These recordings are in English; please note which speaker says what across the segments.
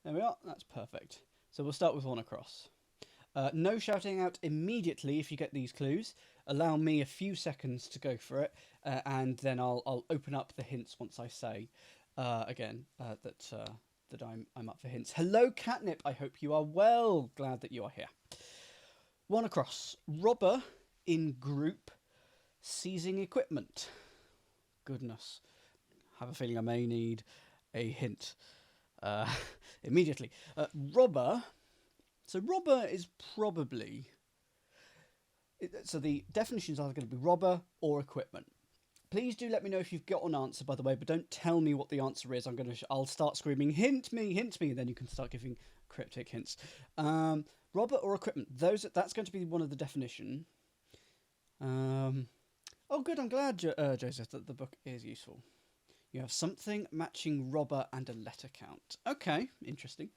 Speaker 1: There we are. That's perfect. So we'll start with one across. No shouting out immediately if you get these clues. Allow me a few seconds to go for it, and then I'll open up the hints once I say that I'm up for hints. Hello, Catnip. I hope you are well. Glad that you are here. One across. Robber in group seizing equipment. Goodness. Have a feeling I may need a hint immediately. Robber. So robber is probably. So the definitions are going to be robber or equipment. Please do let me know if you've got an answer, by the way, but don't tell me what the answer is. I'll start screaming, hint me, and then you can start giving cryptic hints. Robber or equipment. That's going to be one of the definition. Oh, good. I'm glad, Joseph, that the book is useful. You have something matching robber and a letter count. Okay, interesting.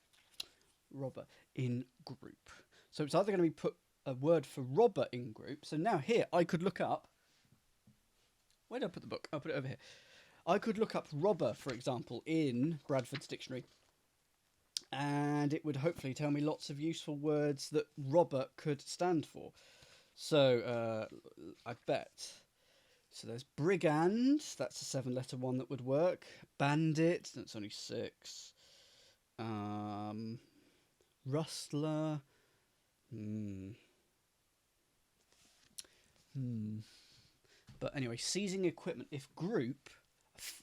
Speaker 1: Robber in group. So it's either going to be put a word for robber in group. So now here I could look up. Where did I put the book? I'll put it over here. I could look up robber, for example, in Bradford's dictionary. And it would hopefully tell me lots of useful words that robber could stand for. So I bet. So there's brigand. That's a 7-letter one that would work. Bandit. That's only 6. Rustler. But anyway, seizing equipment. If group,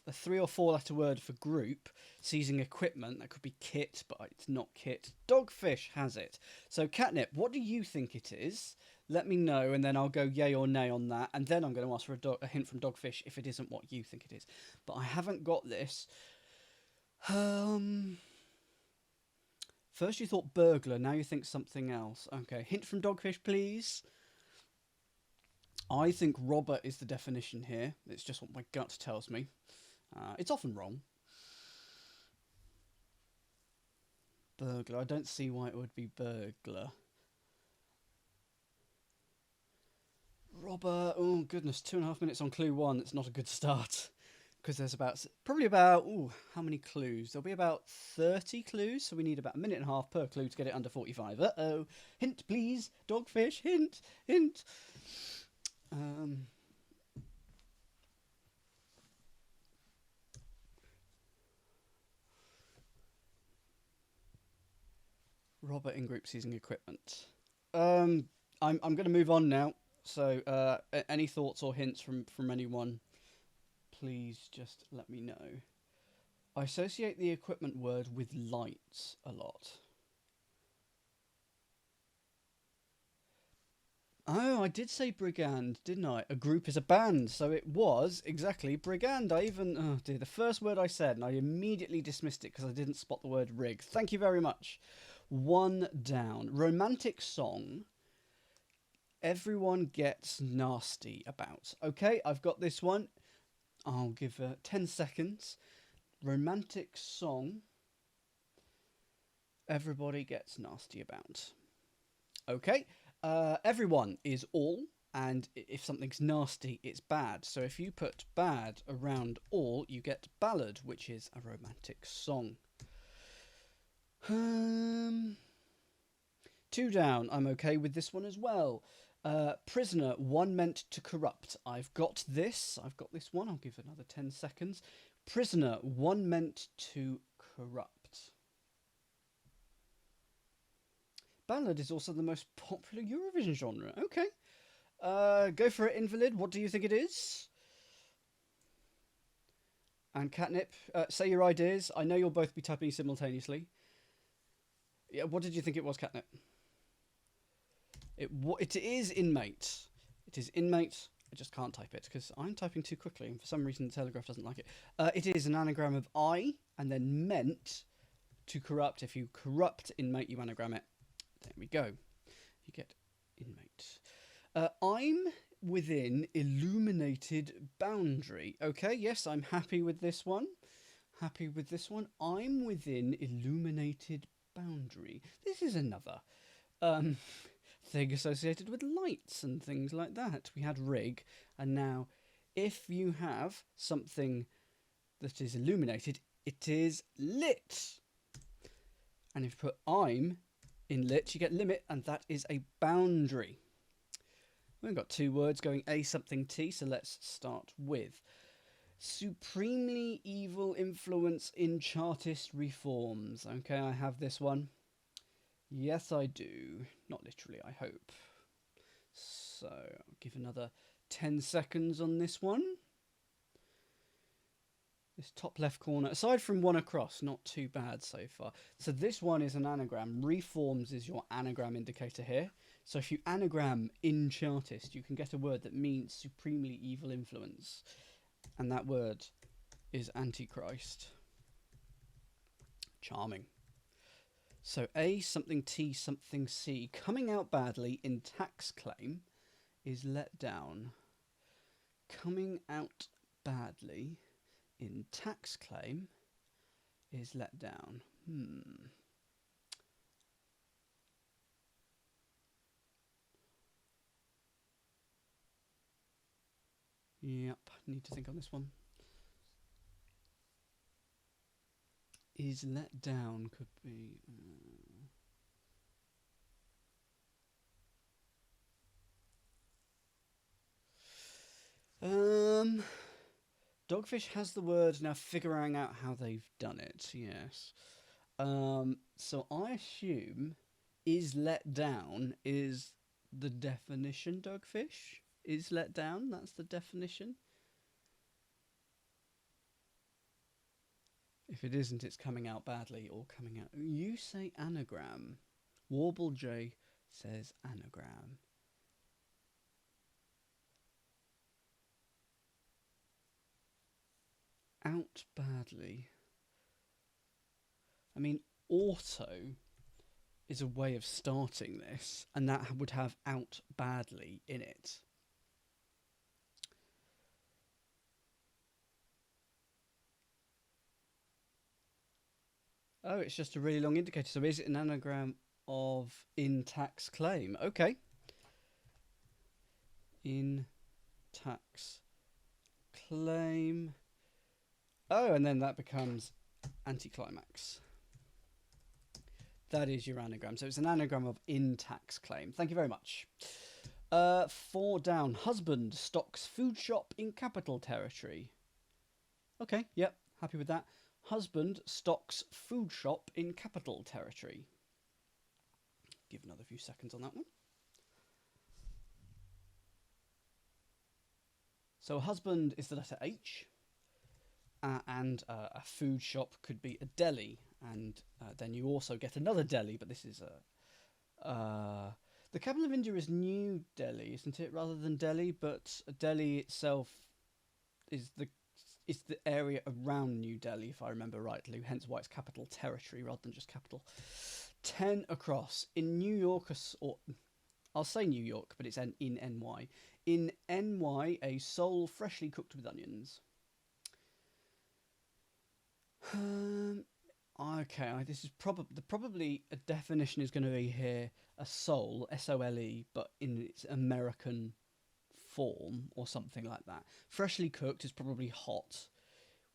Speaker 1: a 3 or 4-letter word for group, seizing equipment, that could be kit, but it's not kit. Dogfish has it. So Catnip, what do you think it is? Let me know, and then I'll go yay or nay on that, and then I'm going to ask for a hint from Dogfish if it isn't what you think it is. But I haven't got this. First you thought burglar, now you think something else. Okay, hint from Dogfish, please. I think robber is the definition here. It's just what my gut tells me. It's often wrong. Burglar. I don't see why it would be burglar. Robber. Oh, goodness. 2.5 minutes on clue 1. It's not a good start. Because there's probably about, how many clues? There'll be about 30 clues, so we need about 1.5 minutes per clue to get it under 45. Uh-oh. Hint, please. Dogfish. Hint. Hint. Robber in group seizing equipment. I'm going to move on now. So any thoughts or hints from anyone? Please just let me know. I associate the equipment word with lights a lot. Oh, I did say brigand, didn't I? A group is a band, so it was exactly brigand. Oh dear, the first word I said, and I immediately dismissed it because I didn't spot the word rig. Thank you very much. 1 down. Romantic song. Everyone gets nasty about. Okay, I've got this one. I'll give 10 seconds. Romantic song. Everybody gets nasty about. Okay. Everyone is all, and if something's nasty, it's bad. So if you put bad around all, you get ballad, which is a romantic song. 2 down. I'm okay with this one as well. Prisoner, one meant to corrupt. I've got this one. I'll give another 10 seconds. Prisoner, one meant to corrupt. Ballad is also the most popular Eurovision genre. Okay. Go for it, Invalid. What do you think it is? And Catnip, say your ideas. I know you'll both be typing simultaneously. Yeah, what did you think it was, Catnip? It is inmate. It is inmate. I just can't type it because I'm typing too quickly, and for some reason the Telegraph doesn't like it. It is an anagram of I and then meant to corrupt. If you corrupt inmate, you anagram it. There we go. You get inmate. I'm within illuminated boundary. Okay, yes, I'm happy with this one. Happy with this one. I'm within illuminated boundary. This is another thing associated with lights and things like that. We had rig, and now if you have something that is illuminated, it is lit. And if you put I'm in lit, you get limit, and that is a boundary. We've got two words going A something T, so let's start with supremely evil influence in Chartist reforms. Okay, I have this one. Yes, I do. Not literally, I hope. So I'll give another 10 seconds on this one. This top left corner, aside from one across, not too bad so far. So this one is an anagram. Reforms is your anagram indicator here. So if you anagram in Chartist, you can get a word that means supremely evil influence. And that word is Antichrist. Charming. So A something T something C. Coming out badly in tax claim is let down. Coming out badly in tax claim is let down. Yep, need to think on this one. Is let down could be... Dogfish has the word, now figuring out how they've done it, yes. So I assume is let down is the definition, Dogfish? Is let down, that's the definition? If it isn't, it's coming out badly or coming out... You say anagram. Warble J says anagram. Out badly. I mean, auto is a way of starting this, and that would have out badly in it. Oh, it's just a really long indicator. So is it an anagram of in tax claim? Okay. In tax claim. Oh, and then that becomes anticlimax. That is your anagram. So it's an anagram of in tax claim. Thank you very much. 4 down. Husband stocks food shop in capital territory. Okay, yep, happy with that. Husband stocks food shop in capital territory. Give another few seconds on that one. So husband is the letter H. And a food shop could be a deli. And then you also get another deli, but this is a... the capital of India is New Delhi, isn't it, rather than Delhi? But Delhi itself is the area around New Delhi, if I remember rightly, hence why it's capital territory rather than just capital. 10 across. In New York, or I'll say New York, but it's in NY. In NY, a sole freshly cooked with onions. Okay, this is probably a definition is going to be here a sole, S-O-L-E, but in its American form or something like that. Freshly cooked is probably hot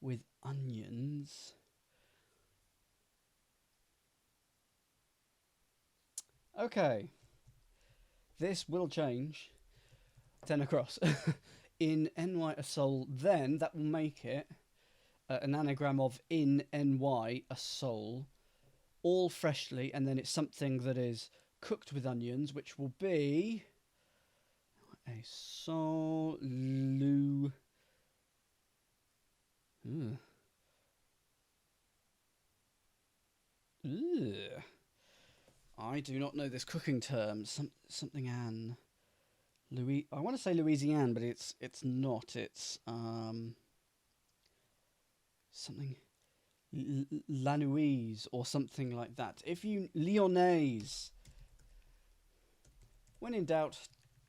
Speaker 1: with onions. Okay, this will change. 10 across. In NY a sole, then that will make it an anagram of in NY a sole, all freshly, and then it's something that is cooked with onions, which will be a sole lu. I do not know this cooking term. Something Anne. I want to say Louisiane, but it's not. It's something Lanouise or something like that. If you Lyonnaise, when in doubt,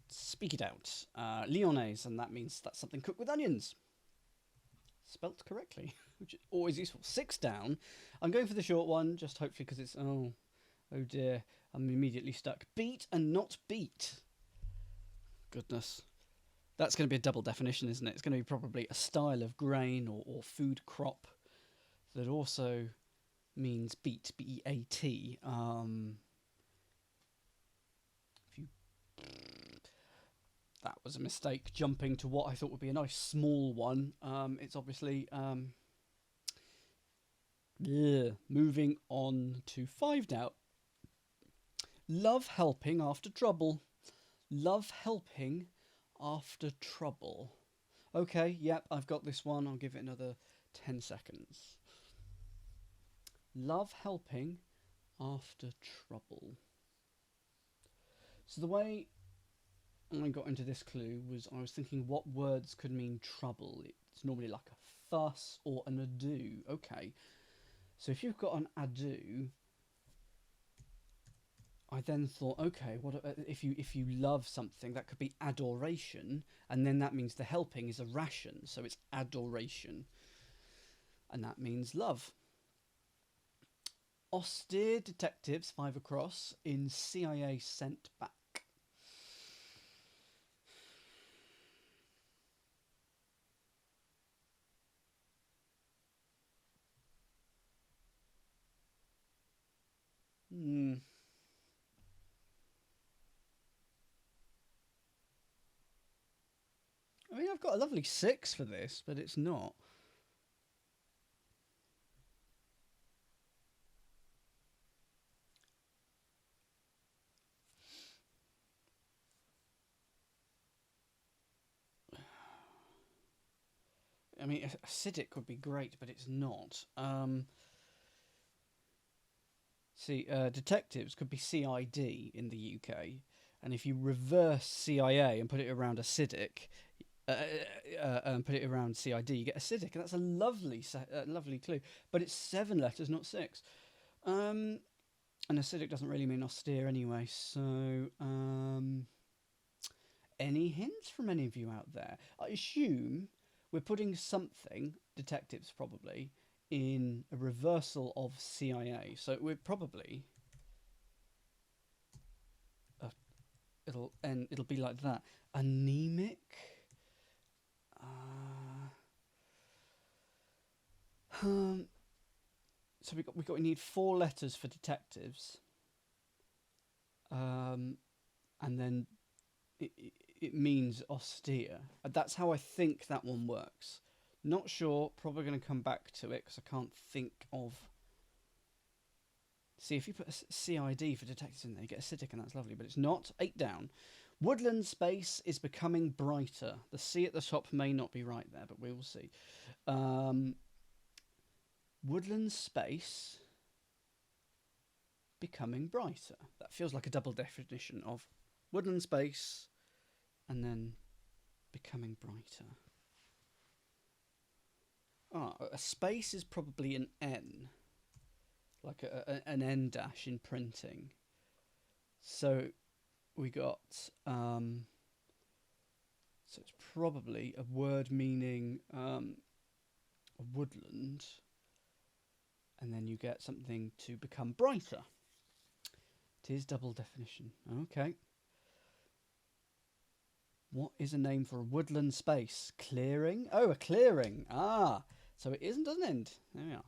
Speaker 1: speak it out. Lyonnaise, and that means that's something cooked with onions. Spelt correctly, which is always useful. 6 down. I'm going for the short one, just hopefully because it's... Oh dear, I'm immediately stuck. Beat and not beat. Goodness. That's going to be a double definition, isn't it? It's going to be probably a style of grain or food crop that also means beat, B-E-A-T. That was a mistake, jumping to what I thought would be a nice small one. It's obviously... moving on to 5 now. Love helping after trouble. Love helping after trouble. Okay, yep, I've got this one. I'll give it another 10 seconds. Love helping after trouble. So the way I got into this clue was I was thinking what words could mean trouble. It's normally like a fuss or an ado. Okay, so if you've got an ado, I then thought, okay, what if you love something, that could be adoration, and then that means the helping is a ration, so it's adoration, and that means love. Austere detectives, 5 across, in CIA sent back. I mean, I've got a lovely 6 for this, but it's not. I mean, acidic would be great, but it's not. Detectives could be CID in the UK, and if you reverse CIA and put it around acidic, and put it around CID, you get acidic, and that's a lovely clue. But it's 7 letters, not 6. And acidic doesn't really mean austere anyway. So, any hints from any of you out there? I assume we're putting something, detectives probably, in a reversal of CIA. So we're probably... it'll be like that. Anemic? So we need 4 letters for detectives. And then it means austere. That's how I think that one works. Not sure, probably going to come back to it because I can't think of... See, if you put a CID for detectives in there, you get acidic, and that's lovely, but it's not. 8 down. Woodland space is becoming brighter. The C at the top may not be right there, but we will see. Woodland space becoming brighter. That feels like a double definition of woodland space and then becoming brighter. A space is probably an N, like an N dash in printing. So we got, so it's probably a word meaning a woodland, and then you get something to become brighter. It is double definition. Okay. What is a name for a woodland space? Clearing? Oh, a clearing. So it isn't an end. There we are.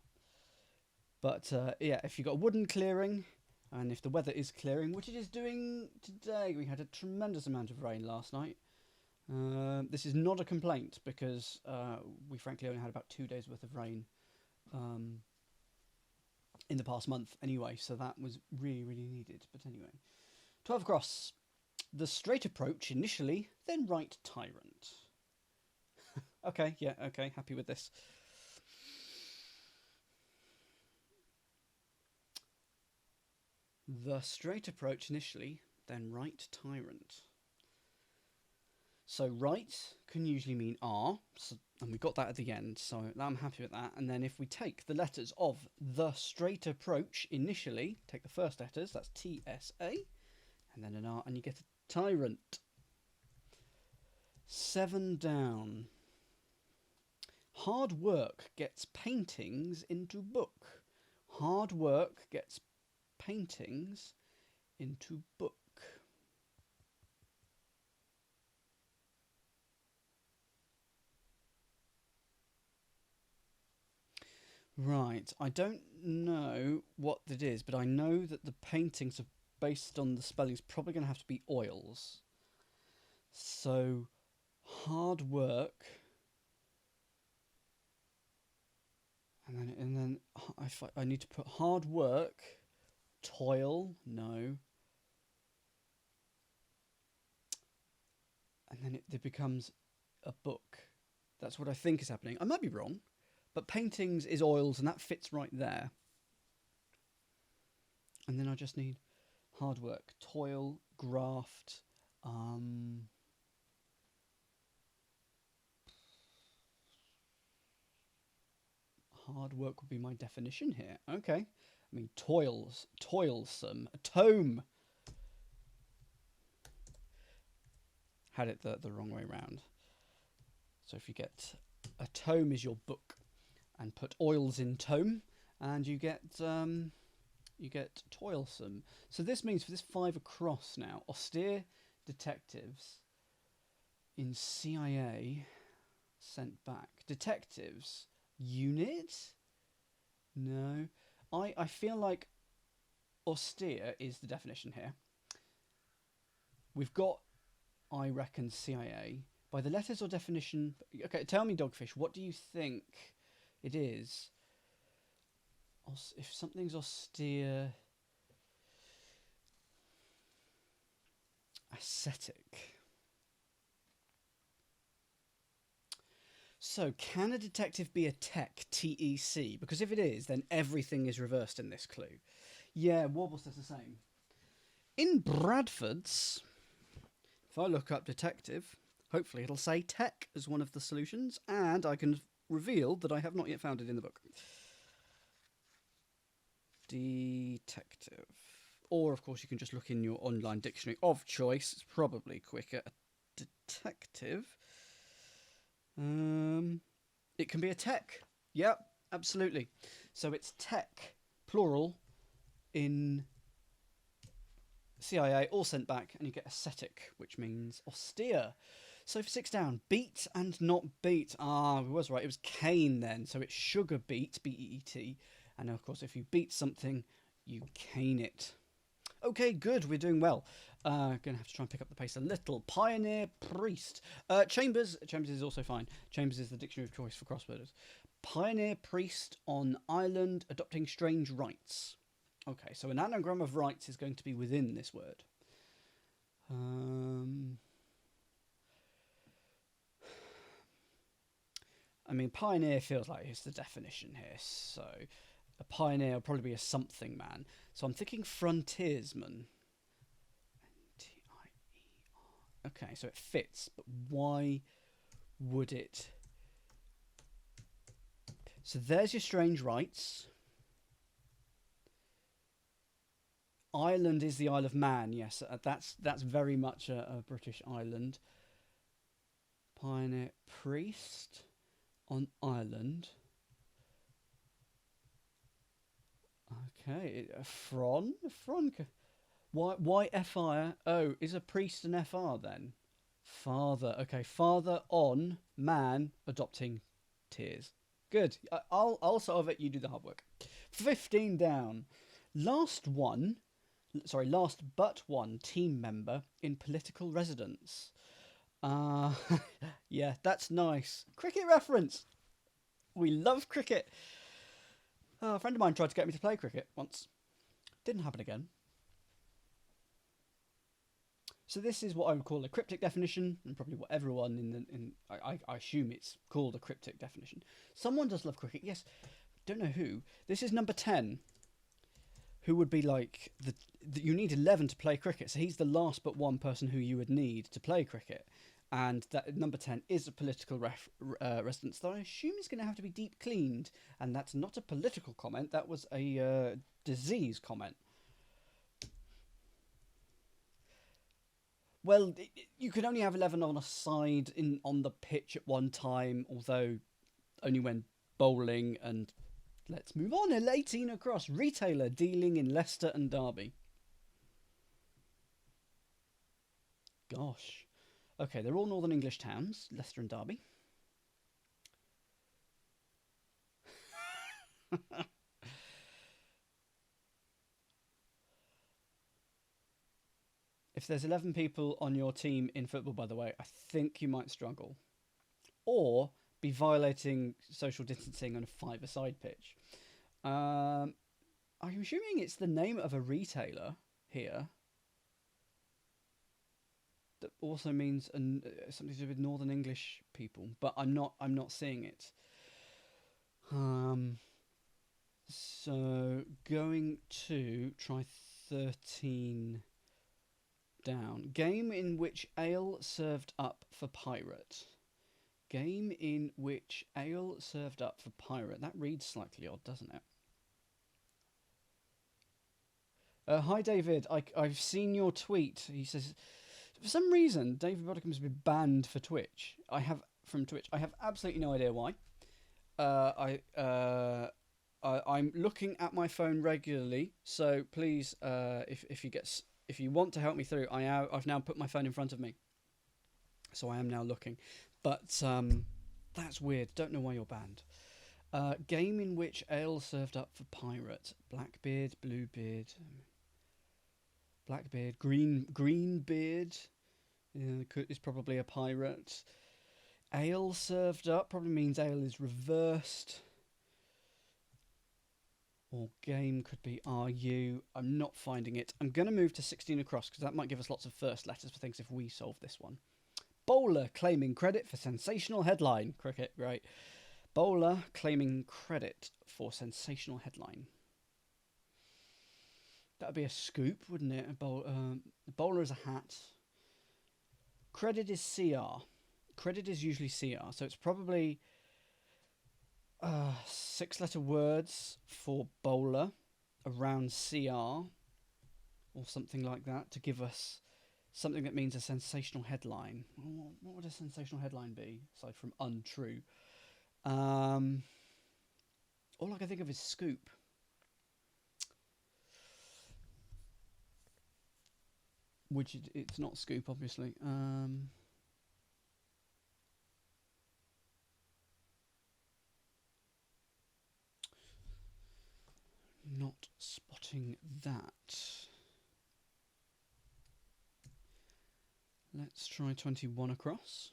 Speaker 1: But yeah, if you've got a wooden clearing, and if the weather is clearing, which it is doing today, we had a tremendous amount of rain last night. This is not a complaint because we frankly only had about 2 days worth of rain in the past month anyway, so that was really, really needed. But anyway, 12 across. The straight approach initially, then right tyrant. Okay, yeah, okay, happy with this. The straight approach initially, then right tyrant. So right can usually mean R, and we got that at the end, so I'm happy with that. And then if we take the letters of the straight approach initially, take the first letters, that's T-S-A, and then an R, and you get a tyrant. 7 down. Hard work gets paintings into book. Hard work gets paintings into book. Right, I don't know what it is, but I know that the paintings are based on the spelling's probably going to have to be oils. So, hard work, and then I need to put hard work, toil, no, and then it becomes a book. That's what I think is happening. I might be wrong, but paintings is oils, and that fits right there. And then I just need hard work, toil, graft. Hard work would be my definition here. Okay. I mean, toilsome, a tome. Had it the wrong way round. So if you get a tome is your book, and put oils in tome, and you get toilsome. So this means for this 5 across now, austere detectives in CIA sent back. Detectives unit? No. I feel like austere is the definition here. We've got, I reckon, CIA. By the letters or definition... Okay, tell me, Dogfish, what do you think it is? If something's austere... Ascetic. So, can a detective be a tech, T-E-C? Because if it is, then everything is reversed in this clue. Yeah, Warble says the same. In Bradford's, if I look up detective, hopefully it'll say tech as one of the solutions, and I can reveal that I have not yet found it in the book. Detective. Or, of course, you can just look in your online dictionary of choice. It's probably quicker. Detective. It can be a tech. Yep, absolutely. So it's tech, plural, in CIA, all sent back, and you get ascetic, which means austere. So for 6 down, beat and not beat. Ah, I was right. It was cane then. So it's sugar beet, B-E-E-T. And of course, if you beat something, you cane it. Okay, good. We're doing well. Going to have to try and pick up the pace a little. Pioneer priest. Chambers. Chambers is also fine. Chambers is the dictionary of choice for crossworders. Pioneer priest on island adopting strange rites. Okay, so an anagram of rights is going to be within this word. I mean, pioneer feels like it's the definition here. So a pioneer will probably be a something man. So I'm thinking frontiersman. N-T-I-E-R. Okay, so it fits, but why would it? So there's your strange rights. Ireland is the Isle of Man. Yes, that's very much a British island. Pioneer priest on Ireland. Okay, Fron. Why FI? Oh, is a priest an FR then? Father. Okay, father on man adopting tears. Good. I'll solve it. You do the hard work. 15 down. Last but one team member in political residence. Yeah, that's nice. Cricket reference. We love cricket. A friend of mine tried to get me to play cricket once. Didn't happen again. So this is what I would call a cryptic definition, and probably what everyone I assume it's called a cryptic definition. Someone does love cricket, yes. Don't know who. This is number 10. Who would be like you need 11 to play cricket, so he's the last but one person who you would need to play cricket. And that number 10 is a political residence that I assume is going to have to be deep cleaned. And that's not a political comment, that was a disease comment. Well, you can only have 11 on a side on the pitch at one time, although only when bowling. And let's move on. 18 across. Retailer dealing in Leicester and Derby. Gosh. Okay, they're all Northern English towns, Leicester and Derby. If there's 11 people on your team in football, by the way, I think you might struggle. Or be violating social distancing on a five-a-side pitch. I'm assuming it's the name of a retailer here. That also means something to do with Northern English people, but I'm not seeing it. So going to try 13 down. Game in which ale served up for pirate. Game in which ale served up for pirate. That reads slightly odd, doesn't it? Hi, David. I've seen your tweet. He says, for some reason, David Boddickham's been banned for Twitch. From Twitch. I have absolutely no idea why. I'm looking at my phone regularly, so please, if you want to help me through, I've now put my phone in front of me, so I am now looking. But that's weird. Don't know why you're banned. Game in which ale served up for pirate. Blackbeard, Bluebeard, Blackbeard, Greenbeard is probably a pirate. Ale served up probably means ale is reversed. Or game could be RU. I'm not finding it. I'm going to move to 16 across because that might give us lots of first letters for things if we solve this one. Bowler claiming credit for sensational headline. Cricket, right. Bowler claiming credit for sensational headline. That would be a scoop, wouldn't it? Bowler is a hat. Credit is CR. Credit is usually CR, so it's probably 6-letter words for bowler around CR or something like that to give us something that means a sensational headline. What would a sensational headline be aside from untrue? All I can think of is scoop. Which it's not scoop, obviously. Not spotting that. Let's try 21 across.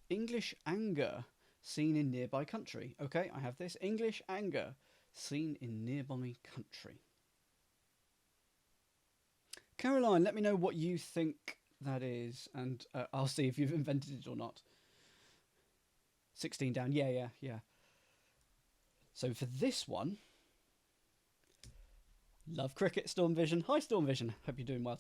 Speaker 1: English anger seen in nearby country. Okay, I have this. English anger seen in nearby country. Caroline, let me know what you think that is, and I'll see if you've invented it or not. 16 down. Yeah. So for this one, love cricket, Storm Vision. Hi, Storm Vision. Hope you're doing well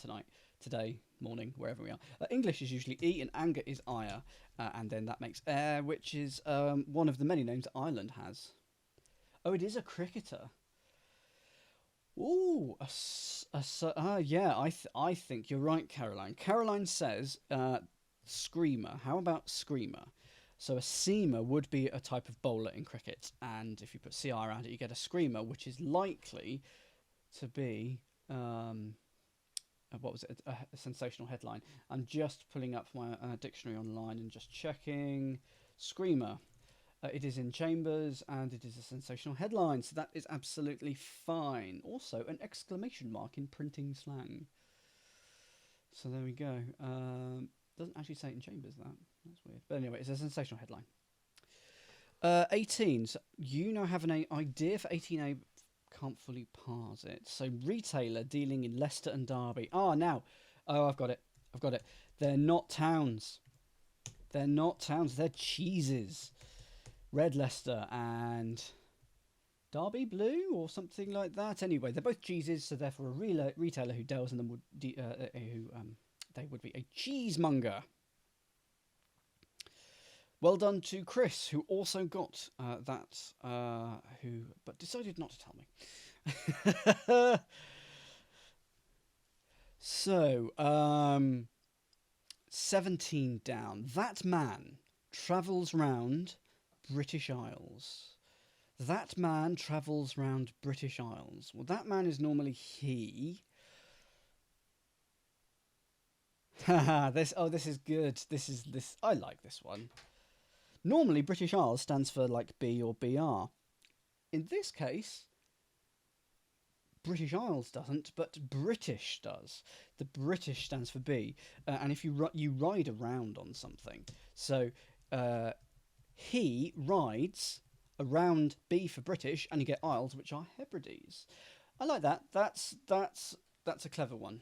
Speaker 1: today, morning, wherever we are. English is usually E and anger is ire, and then that makes air, which is one of the many names Ireland has. Oh, it is a cricketer. Ooh, yeah, I think you're right, Caroline. Caroline says screamer. How about screamer? So a seamer would be a type of bowler in cricket, and if you put CR around it, you get a screamer, which is likely to be what was it? A sensational headline. I'm just pulling up my dictionary online and just checking. Screamer. It is in Chambers and it is a sensational headline, so that is absolutely fine. Also, an exclamation mark in printing slang. So there we go. Doesn't actually say it in Chambers, that's weird. But anyway, it's a sensational headline. 18. So you now have an idea for 18A. Can't fully parse it. So retailer dealing in Leicester and Derby. I've got it. They're not towns. They're cheeses. Red Leicester and Derby Blue or something like that. Anyway, they're both cheeses, so therefore a retailer who deals in them would they would be a cheesemonger. Well done to Chris, who also got that, but decided not to tell me. So, 17 down. That man travels round British Isles. That man travels round British Isles. Well, that man is normally he. This is good. This I like this one. Normally British Isles stands for like B or BR. in this case, British Isles doesn't, but British does. The British stands for B, and if you ride around on something, so he rides around B for British, and you get Isles, which are Hebrides. I like that. That's a clever one.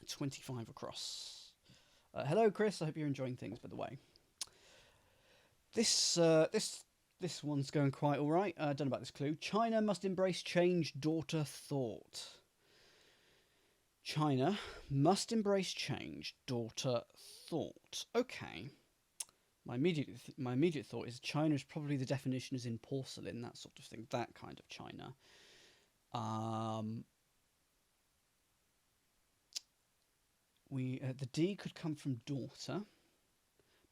Speaker 1: 25 across. Hello, Chris. I hope you're enjoying things, by the way. This one's going quite all right. I don't know about this clue. China must embrace change, daughter thought. China must embrace change, daughter thought. Okay. My immediate thought is China is probably the definition is in porcelain, that sort of thing, that kind of China. The D could come from daughter.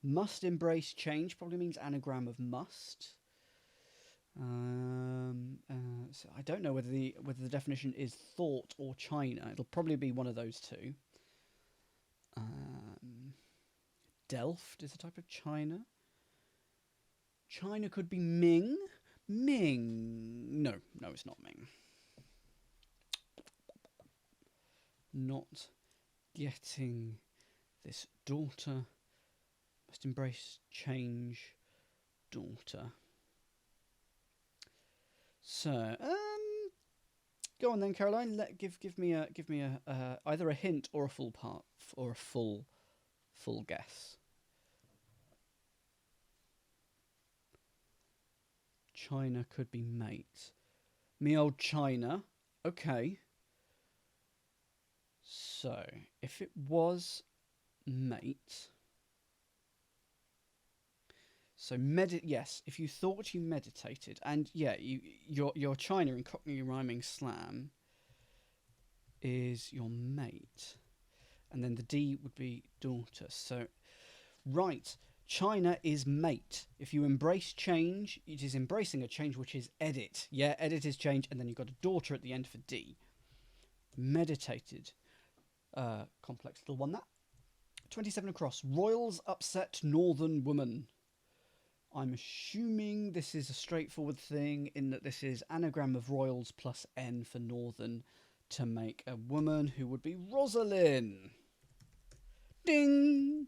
Speaker 1: Must embrace change probably means anagram of must. So I don't know whether the definition is thought or China. It'll probably be one of those two. Delft is a type of China. China could be Ming. Ming. No, it's not Ming. Not getting this. Daughter must embrace change, daughter. So, go on then, Caroline. Give me a either a hint or a full part or a full guess. China could be mate. Me old China. Okay. So, if it was mate. So yes, if you thought you meditated, and yeah, your China in Cockney rhyming slam is your mate, and then the D would be daughter. So, right, China is mate. If you embrace change, it is embracing a change, which is edit. Yeah, edit is change, and then you've got a daughter at the end for D. Meditated. Complex little one that. 27 across. Royals upset northern woman. I'm assuming this is a straightforward thing in that this is anagram of royals plus N for northern to make a woman who would be Rosalind. Ding!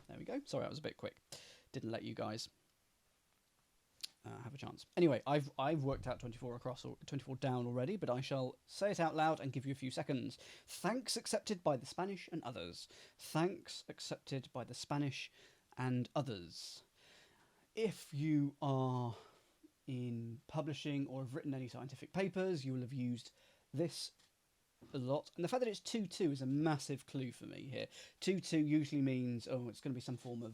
Speaker 1: There we go. Sorry, that was a bit quick. Didn't let you guys have a chance. Anyway, I've worked out 24 across or 24 down already, but I shall say it out loud and give you a few seconds. Thanks accepted by the Spanish and others. Thanks accepted by the Spanish and others. If you are in publishing or have written any scientific papers, you will have used this a lot. And the fact that it's 2-2 is a massive clue for me here. 2-2 usually means, it's going to be some form of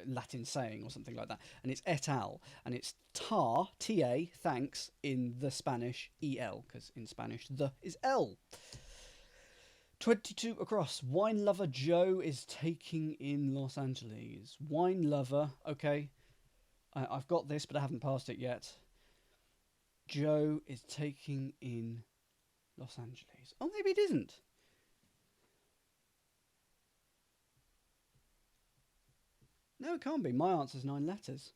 Speaker 1: Latin saying or something like that. And it's et al. And it's tar, T-A, thanks, in the Spanish, E-L, because in Spanish, the is L. 22 across. Wine lover Joe is taking in Los Angeles. Wine lover, okay. I've got this, but I haven't passed it yet. Joe is taking in Los Angeles. Oh, maybe it isn't. No, it can't be. My answer's 9 letters.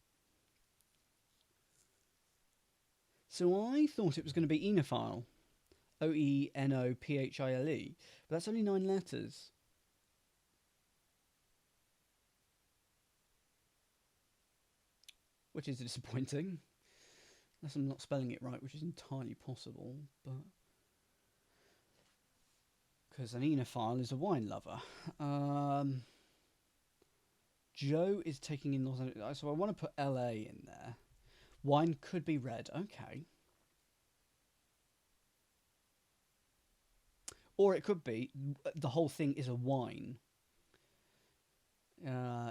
Speaker 1: So I thought it was going to be enophile. Oenophile. But that's only 9 letters. Which is disappointing. Unless I'm not spelling it right, which is entirely possible. But because an enophile is a wine lover. Joe is taking in Los Angeles. So I want to put LA in there. Wine could be red. Okay. Or it could be the whole thing is a wine.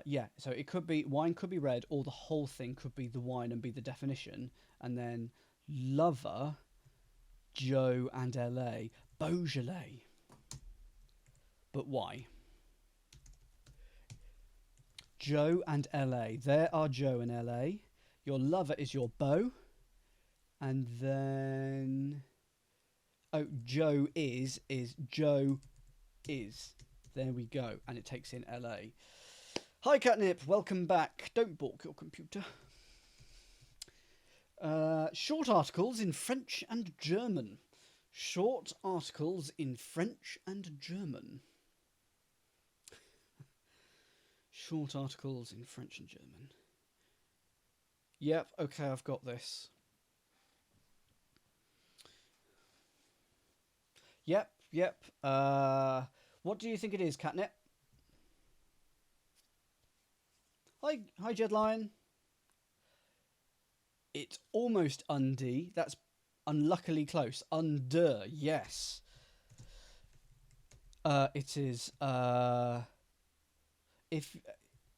Speaker 1: Yeah, so it could be wine could be red, or the whole thing could be the wine and be the definition. And then lover, Joe and LA, Beaujolais. But why? Joe and LA. There are Joe and LA. Your lover is your beau. And then... Oh, Joe is Joe is. There we go. And it takes in LA. Hi, Catnip. Welcome back. Don't balk your computer. Short articles in French and German. Short articles in French and German. Short articles in French and German. Yep, okay, I've got this. Yep. What do you think it is, Catnip? Hi, Jedline. It's almost undie. That's unluckily close. Under, yes. It is, if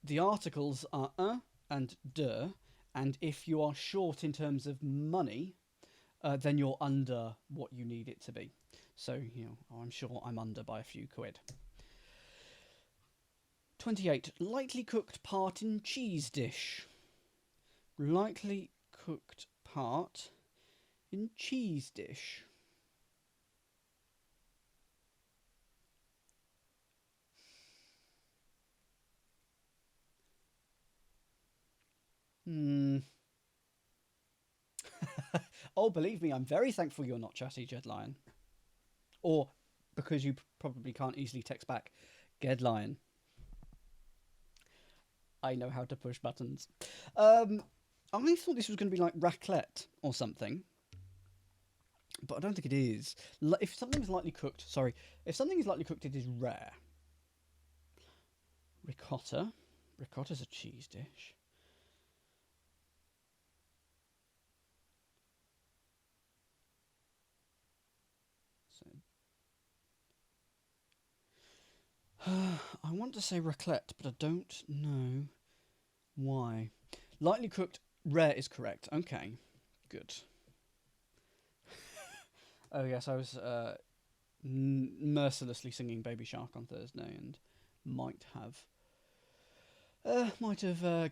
Speaker 1: the articles are and de, and if you are short in terms of money, then you're under what you need it to be. So, I'm sure I'm under by a few quid. 28. Lightly cooked part in cheese dish. Lightly cooked part in cheese dish. Oh, believe me, I'm very thankful you're not chatty, Jedlion. Or, because you probably can't easily text back, Gedlion. I know how to push buttons. I thought this was going to be like raclette or something, but I don't think it is. If something is lightly cooked, it is rare. Ricotta. Ricotta's a cheese dish. I want to say raclette, but I don't know why. Lightly cooked, rare is correct. Okay, good. Oh yes, I was mercilessly singing Baby Shark on Thursday and might have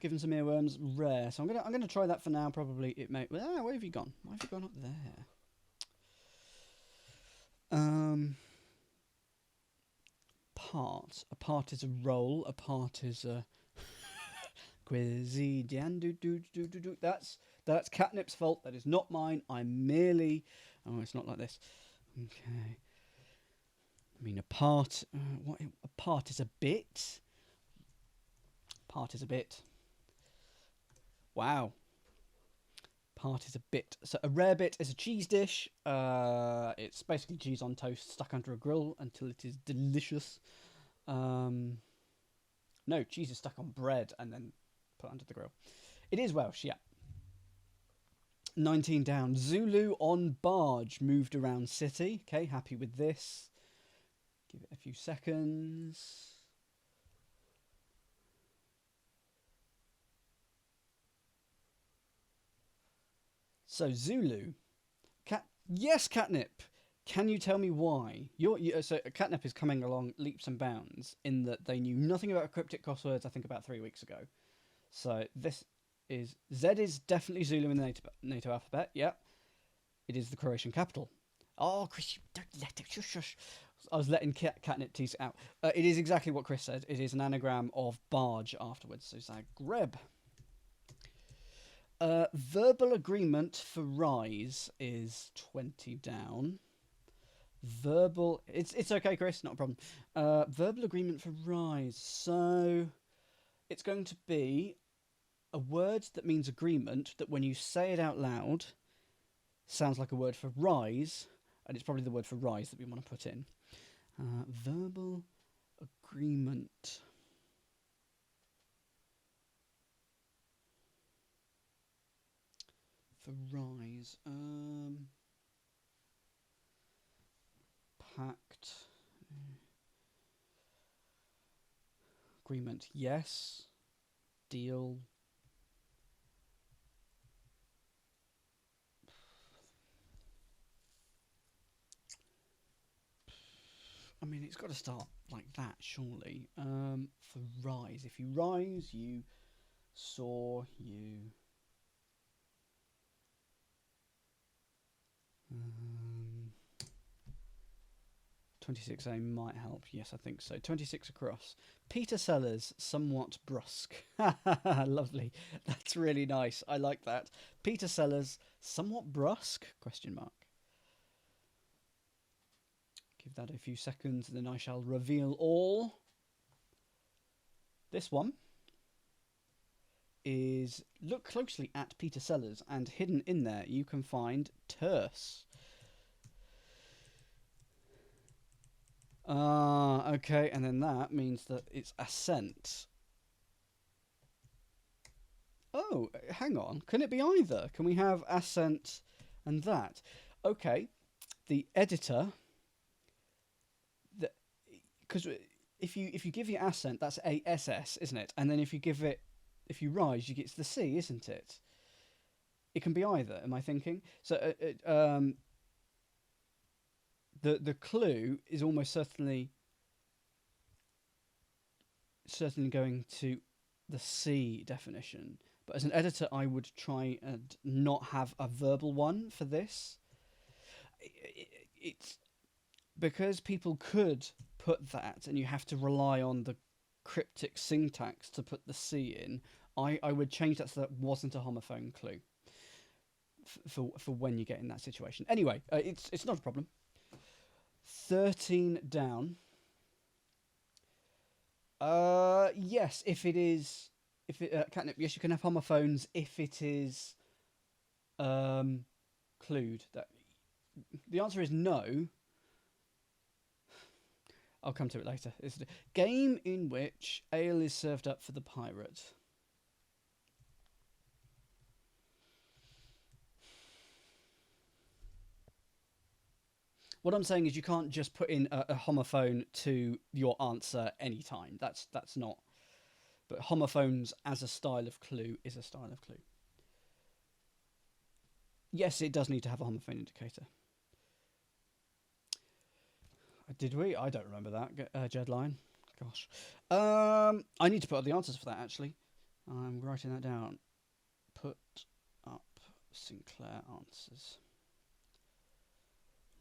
Speaker 1: given some earworms. Rare, so I'm gonna try that for now. Probably it may. Where have you gone? Why have you gone up there? Part. A part is a roll. A part is a QuizzyDan. Do. That's Catnip's fault. That is not mine. I'm merely. Oh, it's not like this. Okay. I mean, a part. A part is a bit. Part is a bit. Wow. Part is a bit. So a rare bit is a cheese dish. It's basically cheese on toast stuck under a grill until it is delicious. No, cheese is stuck on bread and then put under the grill. It is Welsh, yeah. 19 down. Zulu on barge moved around city. Okay, happy with this. Give it a few seconds. So Zulu, yes, Catnip. Can you tell me why? So Catnip is coming along leaps and bounds in that they knew nothing about cryptic crosswords. I think about 3 weeks ago. So this is Z is definitely Zulu in the NATO alphabet. Yep, it is the Croatian capital. Oh, Chris, don't let it. Shush. I was letting Catnip tease it out. It is exactly what Chris said. It is an anagram of barge afterwards. So Zagreb. Verbal agreement for rise is 20 down. Verbal... It's okay, Chris. Not a problem. Verbal agreement for rise. So it's going to be a word that means agreement that when you say it out loud sounds like a word for rise, and it's probably the word for rise that we want to put in. Verbal agreement. For rise. Pact. Agreement, yes. Deal. I mean, it's got to start like that, surely. For rise. If you rise, you soar, you... 26A might help. Yes, I think so. 26 across. Peter Sellers, somewhat brusque. Lovely. That's really nice. I like that. Peter Sellers, somewhat brusque? Question mark. Give that a few seconds, and then I shall reveal all. This one is, look closely at Peter Sellers, and hidden in there you can find terse. Okay, and then that means that it's assent. Oh, hang on. Can it be either? Can we have assent and that? Okay, the editor, because if you give your assent, that's ASS, isn't it? And then if you rise, you get the C, isn't it? It can be either. Am I thinking? So the clue is almost certainly going to the C definition. But as an editor, I would try and not have a verbal one for this. It's because people could put that, and you have to rely on the cryptic syntax to put the C in. I would change that so that wasn't a homophone clue for when you get in that situation. Anyway, it's not a problem. 13 down. Yes, if it is, catnip. Yes, you can have homophones if it is clued. That the answer is no. I'll come to it later. It's a game in which ale is served up for the pirate. What I'm saying is you can't just put in a homophone to your answer anytime. That's not. But homophones as a style of clue is a style of clue. Yes, it does need to have a homophone indicator. Did we? I don't remember that, Jedline. Gosh. I need to put up the answers for that, actually. I'm writing that down. Put up Sinclair answers.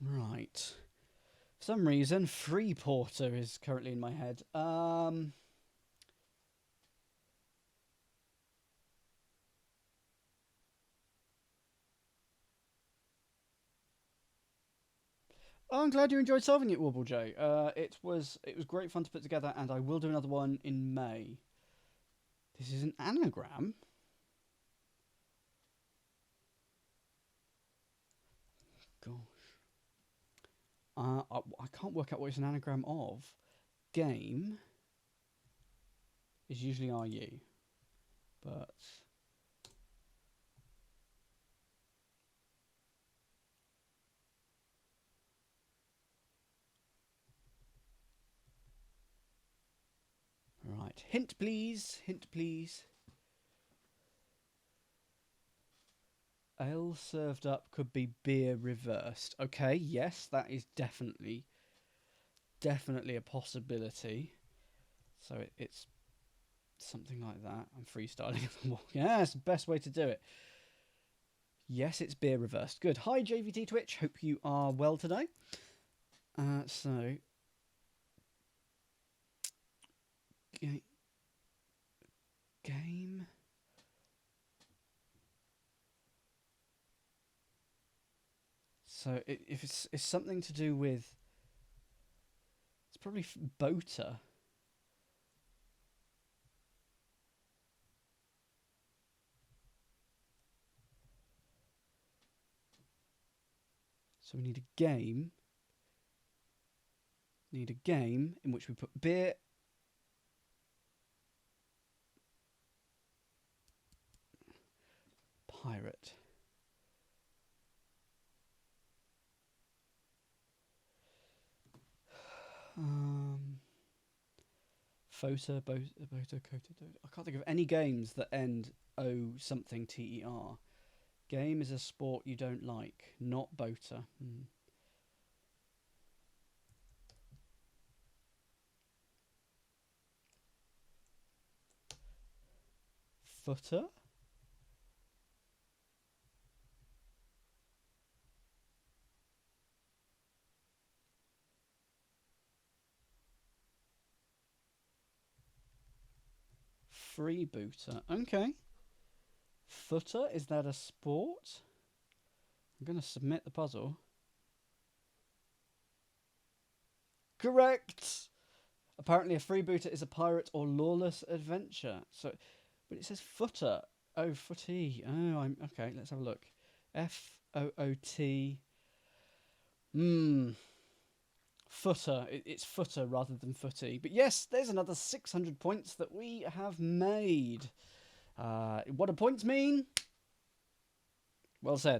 Speaker 1: Right. For some reason, Freeporter is currently in my head. Oh, I'm glad you enjoyed solving it, Warble J. It was great fun to put together, and I will do another one in May. This is an anagram. Gosh. I can't work out what it's an anagram of. Game is usually RU, but right. Hint, please. Hint, please. Ale served up could be beer reversed. Okay, yes, that is definitely a possibility. So it's something like that. I'm freestyling. Yeah, it's the best way to do it. Yes, it's beer reversed. Good. Hi, JVT Twitch. Hope you are well today. So game. So if it's something to do with, it's probably boater. So we need a game. Need a game in which we put beer. Pirate. Photo, boater, coated. I can't think of any games that end O something TER. Game is a sport you don't like, not boater. Footer? freebooter. Okay. Footer, is that a sport? I'm going to submit the puzzle. Correct! Apparently a freebooter is a pirate or lawless adventure. So, but it says footer. Oh, footy. Oh, okay, let's have a look. F-O-O-T. Footer. It's footer rather than footy. But yes, there's another 600 points that we have made. What do points mean? Well said.